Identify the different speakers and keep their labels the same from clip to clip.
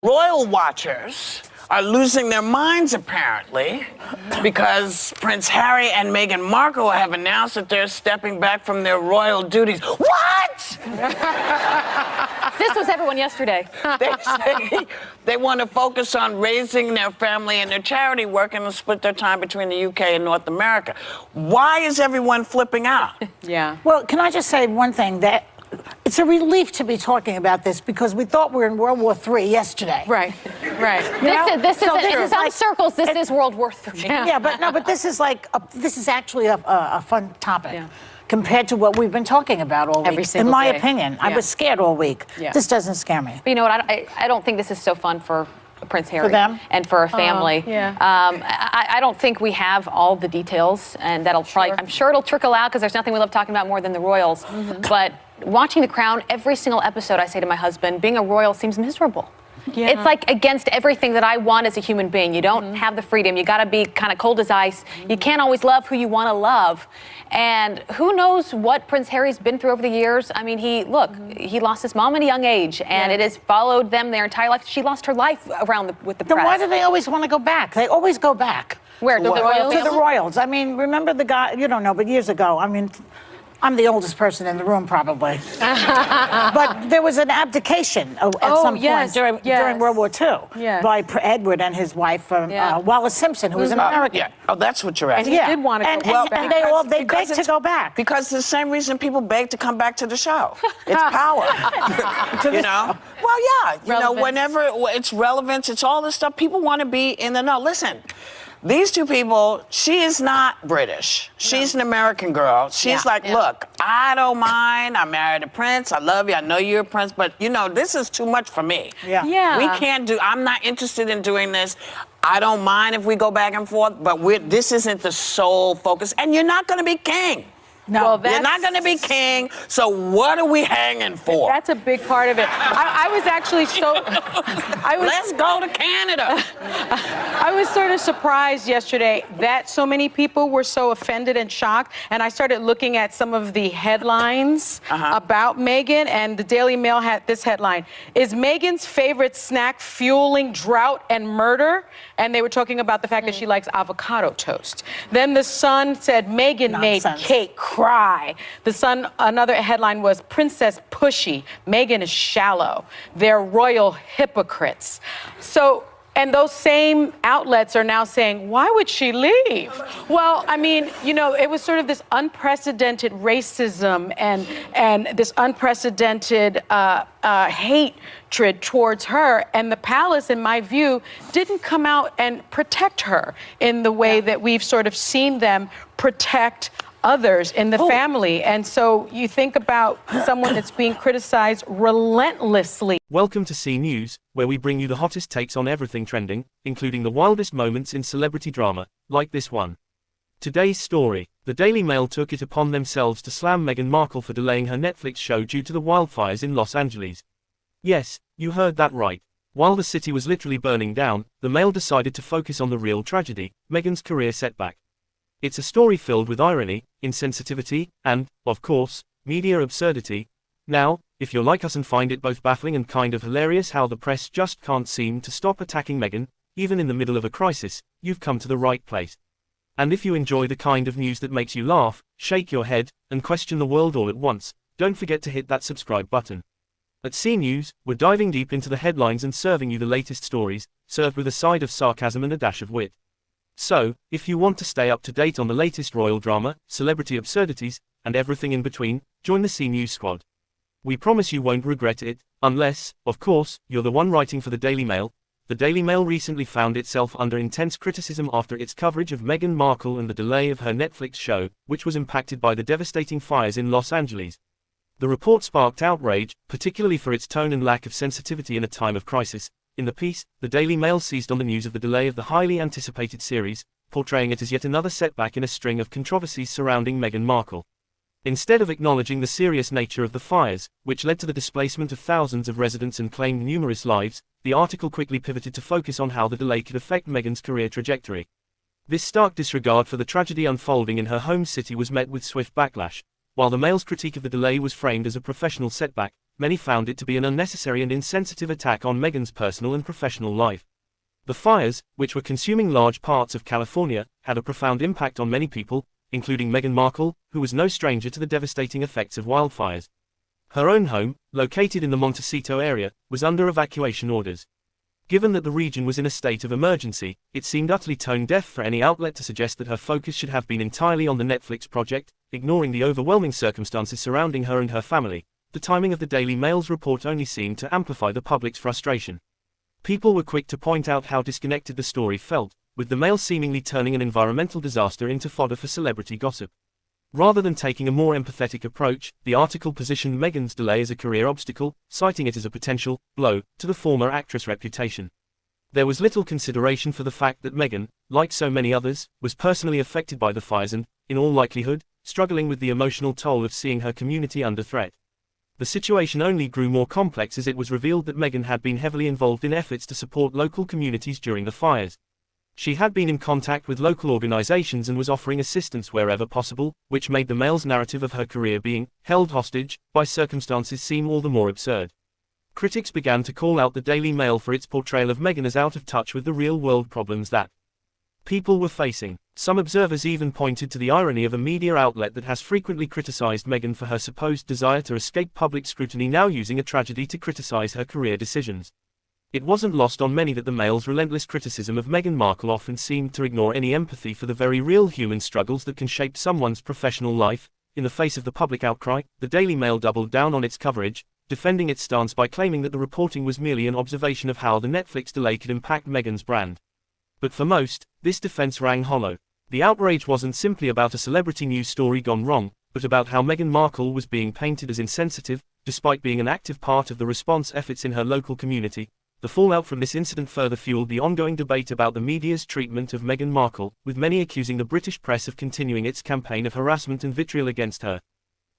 Speaker 1: royal watchers are losing their minds, apparently, because Prince Harry and Meghan Markle have announced that they're stepping back from their royal duties. What?
Speaker 2: This was everyone yesterday.
Speaker 1: They say they want to focus on raising their family and their charity work and split their time between the UK and North America. Why is everyone flipping out?
Speaker 3: Yeah.
Speaker 4: Well, can I just say one thing? That it's a relief to be talking about this because we thought we were in World War III yesterday.
Speaker 3: Right. Right.
Speaker 2: This is in some
Speaker 4: like,
Speaker 2: circles. This is World War III.
Speaker 4: Yeah, but this is like this is actually a fun topic. Compared to what we've been talking about all week.
Speaker 3: Every single
Speaker 4: In my
Speaker 3: day.
Speaker 4: opinion, I was scared all week.
Speaker 3: Yeah.
Speaker 4: This doesn't scare me.
Speaker 2: But you know what? I don't think this is so fun for Prince Harry
Speaker 4: For them?
Speaker 2: and for a family.
Speaker 3: Yeah.
Speaker 2: I don't think we have all the details, and that'll probably. I'm sure it'll trickle out because there's nothing we love talking about more than the royals. But watching The Crown, every single episode, I say to my husband, being a royal seems miserable.
Speaker 3: Yeah.
Speaker 2: It's like against everything that I want as a human being. You don't have the freedom. You got to be kind of cold as ice. You can't always love who you want to love. And who knows what Prince Harry's been through over the years. I mean, he lost his mom at a young age, and it has followed them their entire life. She lost her life around with the press.
Speaker 4: Then why do they always want to go back? They always go back.
Speaker 2: Where? To the royal
Speaker 4: To the
Speaker 2: family?
Speaker 4: royals. I mean, remember the guy, you don't know, but years ago, I mean, I'm the oldest person in the room, probably. But there was an abdication at some point during World War II by Edward and his wife, Wallace Simpson, who was an American.
Speaker 1: Yeah. Oh, that's what you're asking.
Speaker 3: He did want to go back.
Speaker 4: And they begged to go back.
Speaker 1: Because the same reason people beg to come back to the show. It's power. You know? Well, yeah. You know, whenever it's relevance, it's all this stuff. People want to be in the know. Listen. These two people, she is not British. She's an American girl. She's look, I don't mind. I married a prince. I love you. I know you're a prince. But, you know, this is too much for me.
Speaker 4: Yeah.
Speaker 1: We can't I'm not interested in doing this. I don't mind if we go back and forth, but this isn't the sole focus. And you're not going to be king.
Speaker 4: No,
Speaker 1: you're not going to be king, so what are we hanging for?
Speaker 3: That's a big part of it. I was actually
Speaker 1: Let's go to Canada.
Speaker 3: I was sort of surprised yesterday that so many people were so offended and shocked, and I started looking at some of the headlines about Meghan, and the Daily Mail had this headline: "Is Meghan's favorite snack fueling drought and murder?" And they were talking about the fact that she likes avocado toast. Then the Sun said Meghan made cake cry. The Sun, another headline was Princess Pushy, Meghan is shallow. They're royal hypocrites. So, and those same outlets are now saying, why would she leave? Well, I mean, you know, it was sort of this unprecedented racism and this unprecedented hatred towards her. And the palace, in my view, didn't come out and protect her in the way that we've sort of seen them protect others in the family. And so you think about someone that's being criticized relentlessly.
Speaker 5: Welcome to C News, where we bring you the hottest takes on everything trending, including the wildest moments in celebrity drama, like this one. Today's story: the Daily Mail took it upon themselves to slam Meghan Markle for delaying her Netflix show due to the wildfires in Los Angeles. Yes, you heard that right. While the city was literally burning down, the Mail decided to focus on the real tragedy, Meghan's career setback. It's a story filled with irony, insensitivity, and, of course, media absurdity. Now, if you're like us and find it both baffling and kind of hilarious how the press just can't seem to stop attacking Meghan, even in the middle of a crisis, you've come to the right place. And if you enjoy the kind of news that makes you laugh, shake your head, and question the world all at once, don't forget to hit that subscribe button. At C News, we're diving deep into the headlines and serving you the latest stories, served with a side of sarcasm and a dash of wit. So, if you want to stay up to date on the latest royal drama, celebrity absurdities, and everything in between, join the C News squad. We promise you won't regret it, unless, of course, you're the one writing for the Daily Mail. The Daily Mail recently found itself under intense criticism after its coverage of Meghan Markle and the delay of her Netflix show, which was impacted by the devastating fires in Los Angeles. The report sparked outrage, particularly for its tone and lack of sensitivity in a time of crisis. In the piece, the Daily Mail seized on the news of the delay of the highly anticipated series, portraying it as yet another setback in a string of controversies surrounding Meghan Markle. Instead of acknowledging the serious nature of the fires, which led to the displacement of thousands of residents and claimed numerous lives, the article quickly pivoted to focus on how the delay could affect Meghan's career trajectory. This stark disregard for the tragedy unfolding in her home city was met with swift backlash. While the Mail's critique of the delay was framed as a professional setback, many found it to be an unnecessary and insensitive attack on Meghan's personal and professional life. The fires, which were consuming large parts of California, had a profound impact on many people, including Meghan Markle, who was no stranger to the devastating effects of wildfires. Her own home, located in the Montecito area, was under evacuation orders. Given that the region was in a state of emergency, it seemed utterly tone-deaf for any outlet to suggest that her focus should have been entirely on the Netflix project, ignoring the overwhelming circumstances surrounding her and her family. The timing of the Daily Mail's report only seemed to amplify the public's frustration. People were quick to point out how disconnected the story felt, with the Mail seemingly turning an environmental disaster into fodder for celebrity gossip. Rather than taking a more empathetic approach, the article positioned Meghan's delay as a career obstacle, citing it as a potential blow to the former actress' reputation. There was little consideration for the fact that Meghan, like so many others, was personally affected by the fires and, in all likelihood, struggling with the emotional toll of seeing her community under threat. The situation only grew more complex as it was revealed that Meghan had been heavily involved in efforts to support local communities during the fires. She had been in contact with local organizations and was offering assistance wherever possible, which made the Mail's narrative of her career being held hostage by circumstances seem all the more absurd. Critics began to call out the Daily Mail for its portrayal of Meghan as out of touch with the real-world problems that people were facing. Some observers even pointed to the irony of a media outlet that has frequently criticized Meghan for her supposed desire to escape public scrutiny now using a tragedy to criticize her career decisions. It wasn't lost on many that the Mail's relentless criticism of Meghan Markle often seemed to ignore any empathy for the very real human struggles that can shape someone's professional life. In the face of the public outcry, the Daily Mail doubled down on its coverage, defending its stance by claiming that the reporting was merely an observation of how the Netflix delay could impact Meghan's brand. But for most, this defense rang hollow. The outrage wasn't simply about a celebrity news story gone wrong, but about how Meghan Markle was being painted as insensitive, despite being an active part of the response efforts in her local community. The fallout from this incident further fueled the ongoing debate about the media's treatment of Meghan Markle, with many accusing the British press of continuing its campaign of harassment and vitriol against her.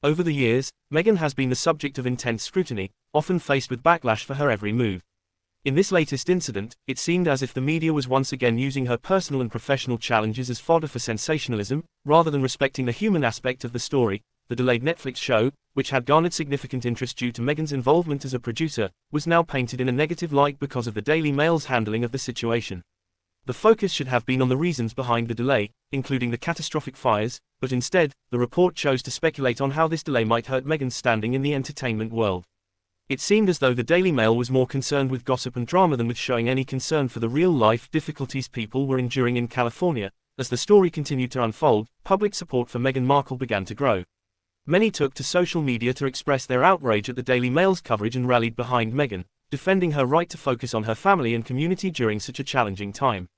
Speaker 5: Over the years, Meghan has been the subject of intense scrutiny, often faced with backlash for her every move. In this latest incident, it seemed as if the media was once again using her personal and professional challenges as fodder for sensationalism, rather than respecting the human aspect of the story. The delayed Netflix show, which had garnered significant interest due to Meghan's involvement as a producer, was now painted in a negative light because of the Daily Mail's handling of the situation. The focus should have been on the reasons behind the delay, including the catastrophic fires, but instead, the report chose to speculate on how this delay might hurt Meghan's standing in the entertainment world. It seemed as though the Daily Mail was more concerned with gossip and drama than with showing any concern for the real-life difficulties people were enduring in California. As the story continued to unfold, public support for Meghan Markle began to grow. Many took to social media to express their outrage at the Daily Mail's coverage and rallied behind Meghan, defending her right to focus on her family and community during such a challenging time.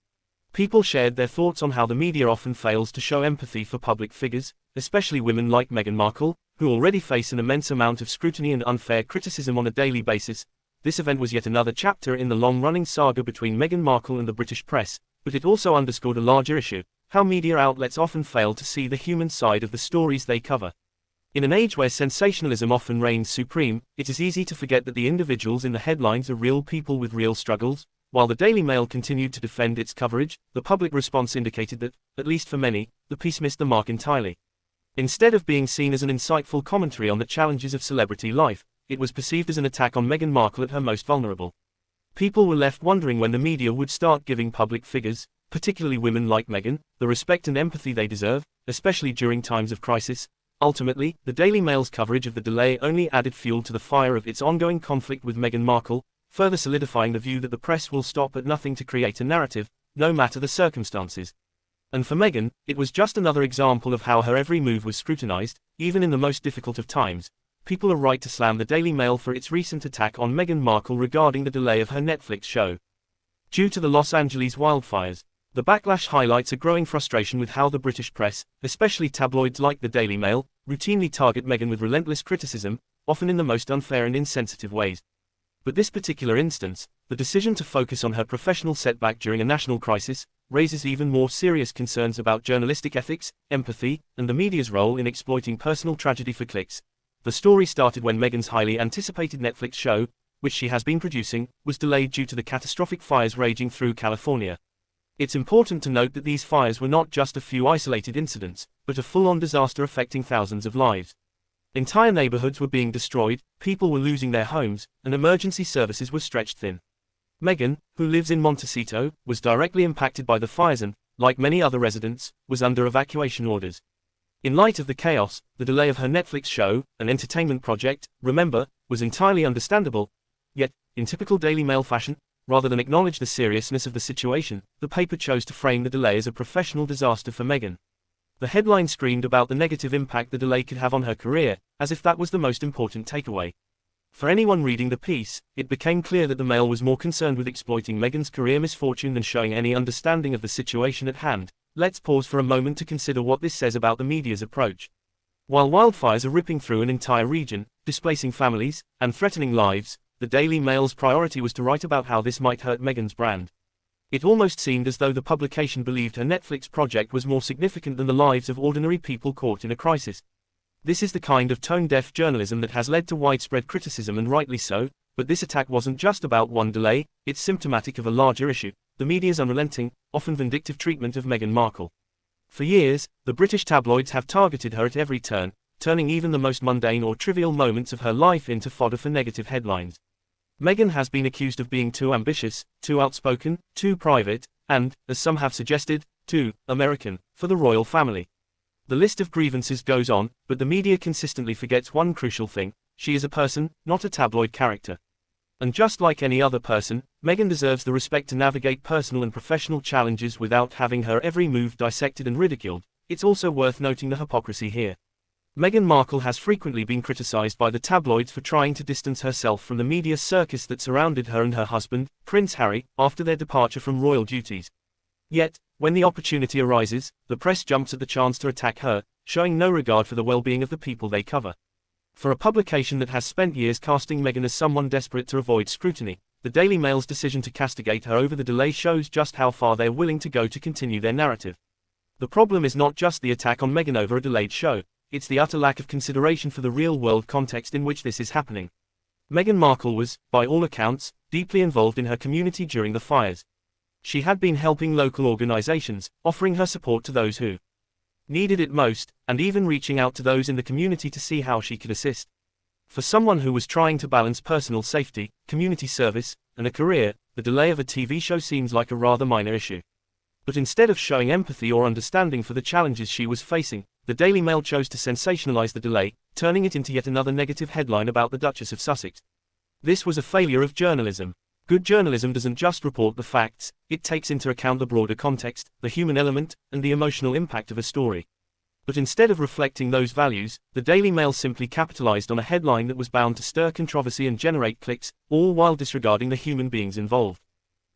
Speaker 5: People shared their thoughts on how the media often fails to show empathy for public figures, especially women like Meghan Markle, who already face an immense amount of scrutiny and unfair criticism on a daily basis. This event was yet another chapter in the long-running saga between Meghan Markle and the British press, but it also underscored a larger issue: how media outlets often fail to see the human side of the stories they cover. In an age where sensationalism often reigns supreme, it is easy to forget that the individuals in the headlines are real people with real struggles. While the Daily Mail continued to defend its coverage, the public response indicated that, at least for many, the piece missed the mark entirely. Instead of being seen as an insightful commentary on the challenges of celebrity life, it was perceived as an attack on Meghan Markle at her most vulnerable. People were left wondering when the media would start giving public figures, particularly women like Meghan, the respect and empathy they deserve, especially during times of crisis. Ultimately, the Daily Mail's coverage of the delay only added fuel to the fire of its ongoing conflict with Meghan Markle, further solidifying the view that the press will stop at nothing to create a narrative, no matter the circumstances. And for Meghan, it was just another example of how her every move was scrutinized, even in the most difficult of times. People are right to slam the Daily Mail for its recent attack on Meghan Markle regarding the delay of her Netflix show. Due to the Los Angeles wildfires, the backlash highlights a growing frustration with how the British press, especially tabloids like the Daily Mail, routinely target Meghan with relentless criticism, often in the most unfair and insensitive ways. But this particular instance, the decision to focus on her professional setback during a national crisis, raises even more serious concerns about journalistic ethics, empathy, and the media's role in exploiting personal tragedy for clicks. The story started when Meghan's highly anticipated Netflix show, which she has been producing, was delayed due to the catastrophic fires raging through California. It's important to note that these fires were not just a few isolated incidents, but a full-on disaster affecting thousands of lives. Entire neighborhoods were being destroyed, people were losing their homes, and emergency services were stretched thin. Meghan, who lives in Montecito, was directly impacted by the fires and, like many other residents, was under evacuation orders. In light of the chaos, the delay of her Netflix show, an entertainment project, Remember, was entirely understandable. Yet, in typical Daily Mail fashion, rather than acknowledge the seriousness of the situation, the paper chose to frame the delay as a professional disaster for Meghan. The headline screamed about the negative impact the delay could have on her career, as if that was the most important takeaway. For anyone reading the piece, it became clear that the Mail was more concerned with exploiting Meghan's career misfortune than showing any understanding of the situation at hand. Let's pause for a moment to consider what this says about the media's approach. While wildfires are ripping through an entire region, displacing families, and threatening lives, the Daily Mail's priority was to write about how this might hurt Meghan's brand. It almost seemed as though the publication believed her Netflix project was more significant than the lives of ordinary people caught in a crisis. This is the kind of tone-deaf journalism that has led to widespread criticism, and rightly so, but this attack wasn't just about one delay, it's symptomatic of a larger issue: the media's unrelenting, often vindictive treatment of Meghan Markle. For years, the British tabloids have targeted her at every turn, turning even the most mundane or trivial moments of her life into fodder for negative headlines. Meghan has been accused of being too ambitious, too outspoken, too private, and, as some have suggested, too American for the royal family. The list of grievances goes on, but the media consistently forgets one crucial thing: she is a person, not a tabloid character. And just like any other person, Meghan deserves the respect to navigate personal and professional challenges without having her every move dissected and ridiculed. It's also worth noting the hypocrisy here. Meghan Markle has frequently been criticized by the tabloids for trying to distance herself from the media circus that surrounded her and her husband, Prince Harry, after their departure from royal duties. Yet, when the opportunity arises, the press jumps at the chance to attack her, showing no regard for the well-being of the people they cover. For a publication that has spent years casting Meghan as someone desperate to avoid scrutiny, the Daily Mail's decision to castigate her over the delay shows just how far they're willing to go to continue their narrative. The problem is not just the attack on Meghan over a delayed show. It's the utter lack of consideration for the real-world context in which this is happening. Meghan Markle was, by all accounts, deeply involved in her community during the fires. She had been helping local organizations, offering her support to those who needed it most, and even reaching out to those in the community to see how she could assist. For someone who was trying to balance personal safety, community service, and a career, the delay of a TV show seems like a rather minor issue. But instead of showing empathy or understanding for the challenges she was facing, the Daily Mail chose to sensationalize the delay, turning it into yet another negative headline about the Duchess of Sussex. This was a failure of journalism. Good journalism doesn't just report the facts, it takes into account the broader context, the human element, and the emotional impact of a story. But instead of reflecting those values, the Daily Mail simply capitalized on a headline that was bound to stir controversy and generate clicks, all while disregarding the human beings involved.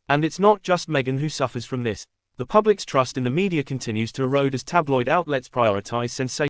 Speaker 5: And it's not just Meghan who suffers from this. The public's trust in the media continues to erode as tabloid outlets prioritize sensation.